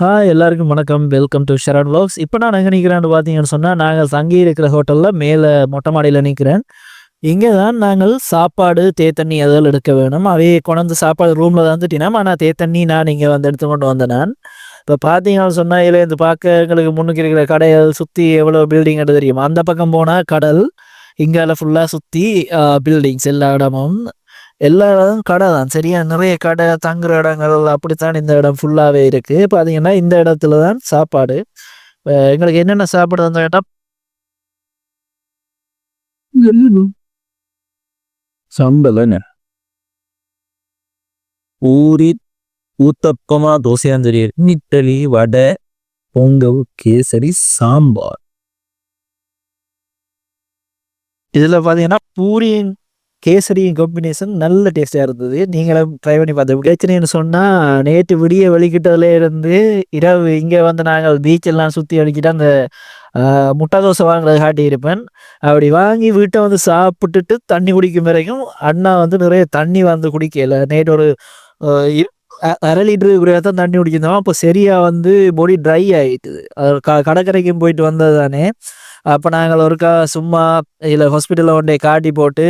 எல்லாருக்கும் வணக்கம். Welcome to Sharan vlogs. இப்போ நான் எங்க நிக்கிறேன்னு பார்த்தீங்கன்னு சொன்னா, நாங்கள் தங்கி இருக்கிற ஹோட்டல்ல மேல மொட்டை மாடியில நிக்கிறேன். இங்க தான் நாங்கள் சாப்பாடு, தேத்தண்ணி அதெல்லாம் எடுக்க வேணும். அவையே கொண்டாந்து சாப்பாடு ரூம்ல தந்துட்டினாம். ஆனா தேத்தண்ணி நான் இங்க வந்து எடுத்து கொண்டு வந்தேன் நான். இப்போ பார்த்தீங்கன்னு சொன்னா, இதுலேருந்து பார்க்க எங்களுக்கு முன்னுக்கு இருக்கிற கடைகள் சுத்தி எவ்வளோ பில்டிங் தெரியுமா? அந்த பக்கம் போனா கடல், இங்கால ஃபுல்லா சுத்தி பில்டிங்ஸ் எல்லா இடமும். எல்லா இடமும் கடை தான். சரியா நிறைய கடை, தங்குற இடங்கள் அப்படித்தான் இந்த இடம் ஃபுல்லாவே இருக்கு. பார்த்தீங்கன்னா, இந்த இடத்துல தான் சாப்பாடு. எங்களுக்கு என்னென்ன சாப்பாடு வந்து கேட்டா சம்பளம் பூரி, ஊத்தப்பமா, தோசையான்னு தெரியும். இட்லி, வடை, பொங்கல், கேசரி, சாம்பார். இதுல பார்த்தீங்கன்னா, பூரியும் கேசரியும் காம்பினேஷன் நல்ல டேஸ்டா இருந்தது. நீங்களும் ட்ரை பண்ணி பார்த்து பிரச்சனைன்னு சொன்னா, நேற்று விடிய வெளிக்கிட்டதுல இருந்து இரவு இங்க வந்து நாங்கள் பீச் எல்லாம் சுத்தி அடிச்சுட்டு அந்த முட்டை தோசை வாங்குறது காட்டியிருப்பேன். அப்படி வாங்கி வீட்டை வந்து சாப்பிட்டுட்டு தண்ணி குடிக்கும் வரைக்கும் அண்ணா வந்து நிறைய தண்ணி வந்து குடிக்கல. நேற்று ஒரு அரை லிட்டரு தான் தண்ணி குடிச்சிருந்தோம். அப்போ சரியா வந்து பாடி ட்ரை ஆயிட்டுது. கடற்கரைக்கும் போயிட்டு வந்தது தானே. அப்போ நாங்கள் ஒருக்கா சும்மா இல்லை ஹாஸ்பிட்டலில் ஒன்றை காட்டி போட்டு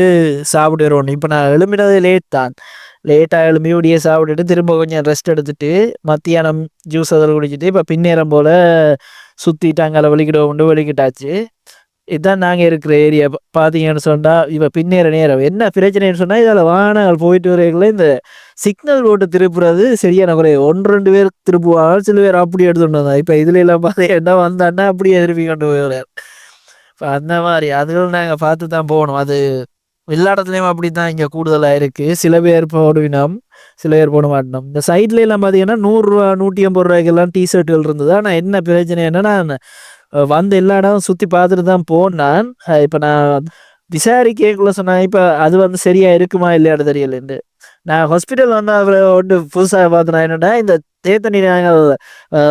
சாப்பிட்டு வருவோம். இப்போ நான் எழும்பினது லேட் தான். லேட்டாக எழும்பி விடிய சாப்பிட்டுட்டு திரும்ப கொஞ்சம் ரெஸ்ட் எடுத்துட்டு மத்தியானம் ஜூஸ் அதில் குடிச்சிட்டு இப்போ பின்னேரம் போல் சுற்றிட்டு அங்கே வெளிக்கிட்டாச்சு. இதுதான் நாங்கள் இருக்கிற ஏரியா. பார்த்தீங்கன்னு சொன்னால் இப்போ பின்னேற நேரம் என்ன பிரச்சனைன்னு சொன்னால், இதில் வாகனங்கள் போயிட்டு வரைக்குள்ள இந்த சிக்னல் ரோட்டு திருப்புறது சரியான குறை. 1-2 பேர் திருப்புவாங்க, சில பேர் அப்படி எடுத்துட்டு வந்தாங்க. இப்போ இதுல எல்லாம் பார்த்தீங்கன்னா வந்தான்னா அப்படியே திருப்பி கொண்டு போயிடுறாரு. இப்போ அந்த மாதிரி அதுவும் நாங்கள் பார்த்து தான் போகணும். அது எல்லா இடத்துலையும் அப்படித்தான் இங்கே கூடுதலாக இருக்கு. சில பேர் போடுவினோம், சில பேர் போட மாட்டோம். இந்த சைட்ல எல்லாம் பார்த்தீங்கன்னா 100 150 டிஷர்ட்டுகள் இருந்தது. ஆனால் என்ன பிரச்சனை என்னன்னா, வந்து எல்லா இடம் சுற்றி பார்த்துட்டு தான் போனான். இப்போ நான் விசாரிக்கக்குள்ள சொன்னேன், இப்போ அது வந்து சரியா இருக்குமா இல்லையான்னு தெரியலண்டு. நான் ஹாஸ்பிட்டல் வந்து அவரை ஒன்று புதுசாக பார்த்தேன். என்னடா இந்த தேத்தனி நாங்கள்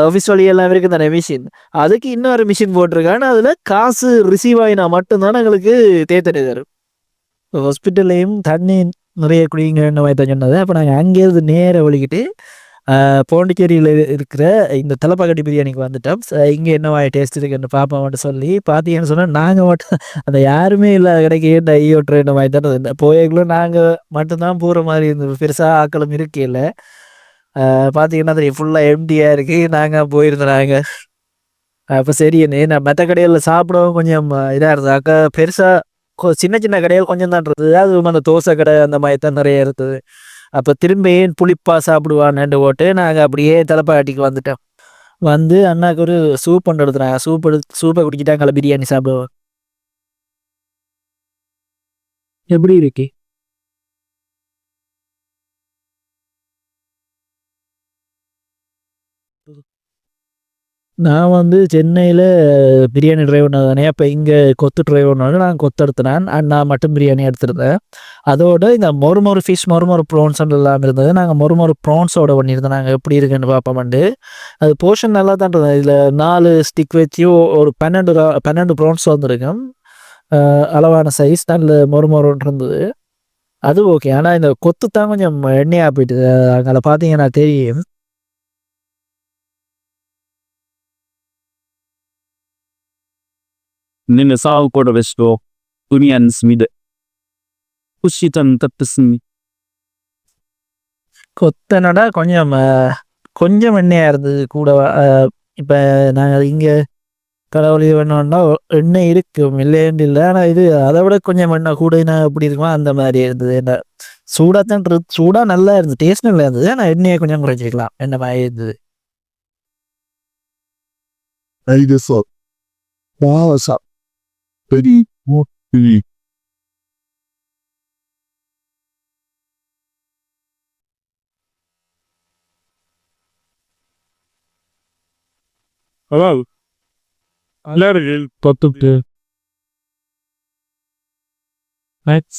ஆஃபீஸ் வழியெல்லாம் இருக்கு தானே மிஷின், அதுக்கு இன்னொரு மிஷின் போட்டிருக்கான்னு அதில் காசு ரிசீவ் ஆகினா மட்டும்தான் எங்களுக்கு தேத்தனி தரும். ஹாஸ்பிட்டல்லையும் தண்ணி நிறைய குடிங்க மாதிரி தான் சொன்னது. அப்போ நாங்கள் அங்கேருந்து நேராக ஒழிக்கிட்டு பாண்டிச்சேரியில் இருக்கிற இந்த தலைப்பாக்கட்டி பிரியாணிக்கு வந்துட்டோம். இங்கே என்னவா டேஸ்ட் இருக்குன்னு பார்ப்போம்னு சொல்லி பார்த்தீங்கன்னு சொன்னால், நாங்கள் மட்டும் அந்த யாருமே இல்லாத கடைக்கு ஏன்டா ட்ரெயின் மாதிரி தான் இருந்தது. போயக்குள்ள நாங்கள் மட்டும்தான் போகிற மாதிரி இருந்தது. பெருசாக ஆக்களும் இருக்கையில் பார்த்தீங்கன்னா தெரியும் ஃபுல்லாக எம்டியாக இருக்குது. நாங்கள் போயிருந்தோம். நாங்கள் அப்போ சரி நான் மற்ற கடையில் சாப்பிடவும் கொஞ்சம் இதாக இருந்தது. அக்கா பெருசாக சின்ன சின்ன கடைகள் கொஞ்சம் தான் இருந்தது. அதுவும் அந்த தோசை கடை அந்த மாதிரி தான் நிறைய இருந்தது. அப்போ திரும்ப ஏன் புளிப்பா சாப்பிடுவான்னு போட்டு நாங்கள் அப்படியே தலைப்பாட்டிக்கு வந்துட்டோம். வந்து அண்ணாக்கு ஒரு சூப் ஒன்று எடுத்துனாங்க. சூப்பை குடிக்கிட்டாங்கள பிரியாணி சாப்பிடுவோம். எப்படி இருக்கு? நான் வந்து சென்னையில் பிரியாணி டிரைவர் தானே. அப்போ இங்கே கொத்து டிரைவர்னால நான் கொத்து எடுத்தினேன். நான் மட்டும் பிரியாணி எடுத்துருந்தேன். அதோட இந்த மொறுமொறு ஃபிஷ், மொறுமொறு ப்ரான்ஸ் எல்லாம் இருந்தது. நாங்கள் மொறுமொறு ப்ரான்ஸோட பண்ணியிருந்தோம். நாங்கள் எப்படி இருக்குன்னு பார்ப்போம்ண்டு. அது போர்ஷன் நல்லா தான் இருந்தது. இதில் 4 ஸ்டிக் வச்சு ஒரு 12 ப்ரான்ஸ் வந்துருக்கும். அளவான சைஸ் நல்ல மொறுமொறுன்னு இருந்தது. அது ஓகே. ஆனால் இந்த கொத்து தான் கொஞ்சம் எண்ணெயாக போயிட்டு அங்கே பார்த்தீங்கன்னா தெரியும். నిన్న సాగు కూడా వెస్టో తునియన్స్ మీద குஷித்தன் தத்துஸ்மி கொத்தனடா கொஞ்சம் கொஞ்சம் எண்ணெயாக இருந்தது கூட. இப்போ நாங்கள் இங்கே கடவுளி வேணும்னா எண்ணெய் இருக்கும் இல்லைன்னு இல்லை. ஆனால் இது அதை விட கொஞ்சம் எண்ணெய் கூடனா எப்படி இருக்குமா அந்த மாதிரி இருந்தது. என்ன சூடாக தான் சூடாக நல்லா இருந்தது, டேஸ்ட் நல்லா இருந்தது. ஆனால் எண்ணெயை கொஞ்சம் குறைச்சிக்கலாம் என்ன மாதிரி இருந்தது. Hello. Allergic tuttu. Let's.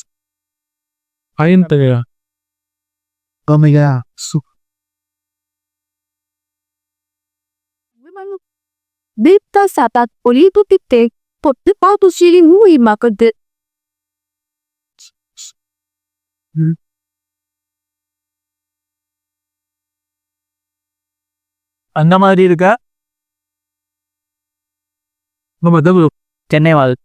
Ayun talaga. Omega. Dita satat polito titik, potte patu siling hui makade. அந்த மாதிரி இருக்கா? நம்ம சென்னை மாதிரி